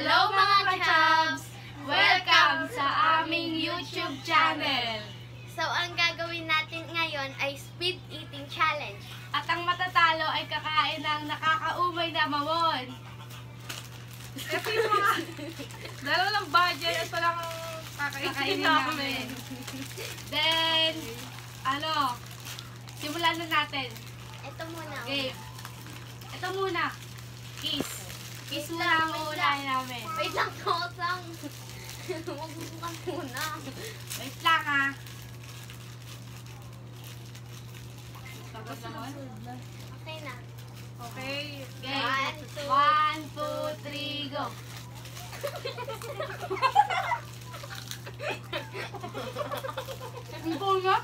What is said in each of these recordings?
Hello mga ka-chubs! Welcome sa aming YouTube channel! So, ang gagawin natin ngayon ay speed eating challenge. At ang matatalo ay kakain ng nakakaumay na mamon. Ito yung mga dalawa ng budget at walang kakainin Kakainin namin. namin. Then, simulan na natin. Ito muna. Okay. Ito muna. Kiss. Kiss muna ang uulahin namin. Wait lang, Tosang. Magbubukan muna. Wait lang ha. Tapos naman. Okay na. Okay. Okay. 1, 2, 3, go. Ang bunga?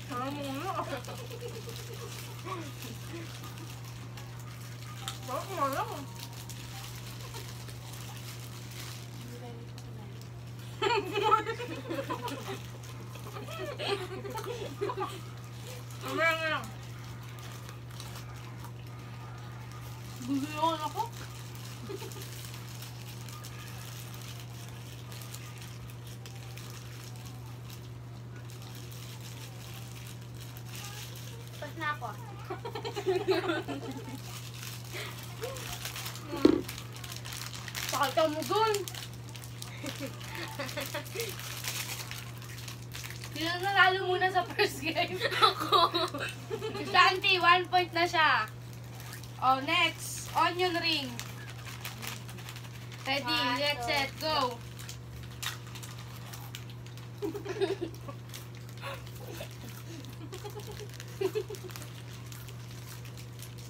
Sarap mo na. Sarap mo na. Mamaya nga lang. Guguloan ako. Tapos na ako. Sakal ka mo dun. Sino nanalo muna sa first game? Ako. Si Shanti, 1 point na siya. Oh, next. Onion ring. Ready, get set, go.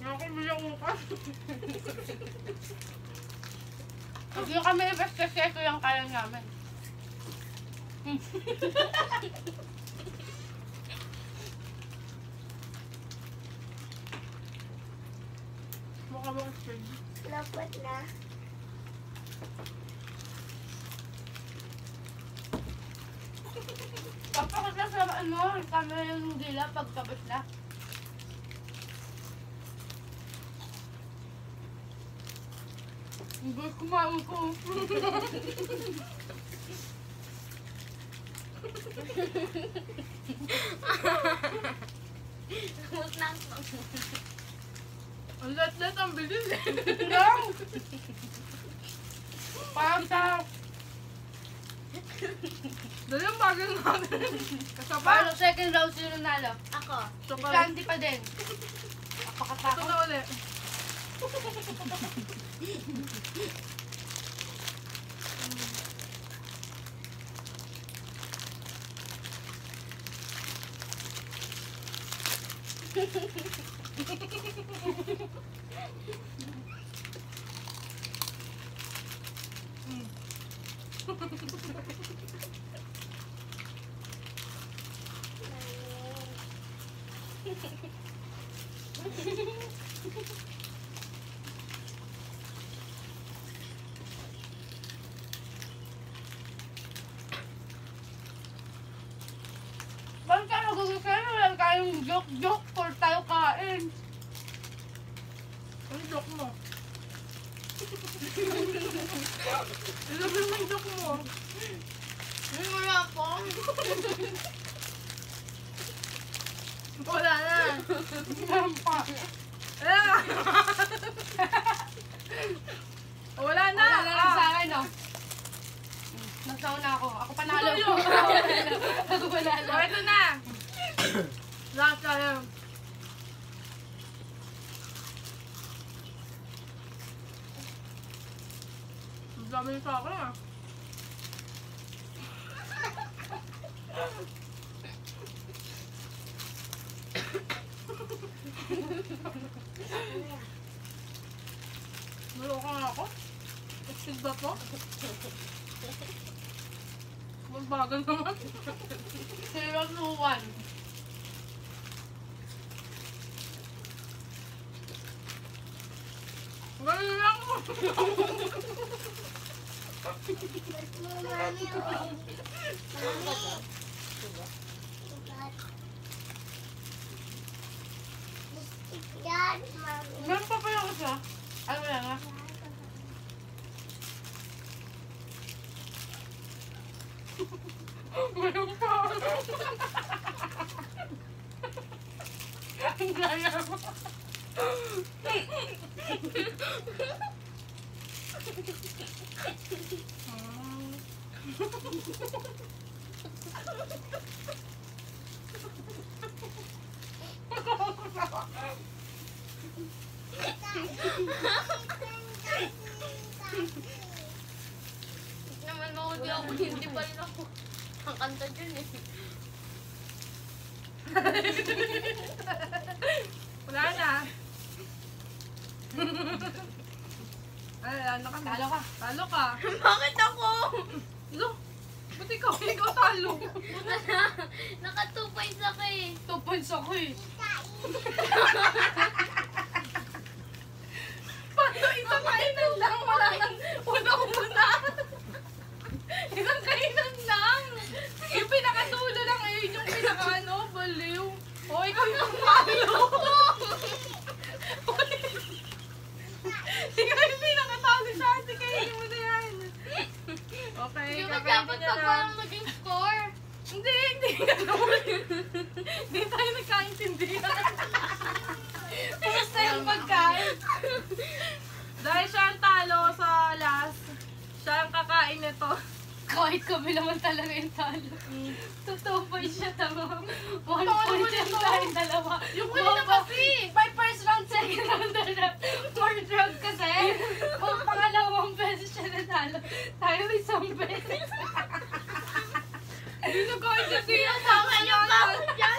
Nakakamilak mo ka. Huwag nyo kami i-best-keso yung kaya namin. Mukha bang spring? Lapot na. Papakot na sa camera yung dila pagkabot na. Hindi kumain ko. Huwag na ako. Ang lat-lat, ang bilis eh. Lang! Parang sa... Dali ang bagay natin. Kasapa. Paano second round sino nanalo? Ako. Si Shanti pa din. Ito Napakatakot. na ulit. Bakit ka nagugusin? Wala kayong joke-joke for tayo kain. Ang joke mo. Ilagay mo yung joke mo. Hindi mo na ako. Wala na. Lampa. Wala na. Wala na lang sa akin, no? Nagsauna ako. Ako panalo. Ito yun. Ako panalo. Oh, ito na. Lahat tayo. Ang dami sa akin ah. Naloka nga ako. Exceed ba po? Bagal naman. Seryosuhan. Ganun lang. Meron pa pala ako siya. Ano yan ha? Meron pa. Ang gaya mo. Naman ako, hindi pa rin ako. Ang kanta dyan eh. Wala na. Ay, ano ka? Talo ka. Talo ka. Bakit ako? Lo, ba't ikaw? Ikaw talo. Naka 2 points ako eh. 2 points ako eh. Paano isang kainan lang? Wala nang una-una. Isang kainan lang. Yung pinakatulo lang eh. Yung pinaka-ano, baliw. O, ikaw yung talo. Ikaw yung pinakatalo sa atin. Kainin mo na yan. Okay, Yung kakainin dapat niya pa na. parang maging score. Hindi. Hindi tayo nagkaintindihan. Basta yung pagkain. Dahil siya ang talo sa last, siya ang kakain nito. Kahit kami naman talaga yung talo. Totoo pa siya tama. 1 Talo point mo yung nito. tayong dalawa. Yung huli na kasi. By first round, second round, third round kasi. Kung pangalawang beses siya natalo, tayo isang beses. Hindi nagkaintindihan. Tama niyo ba? Yan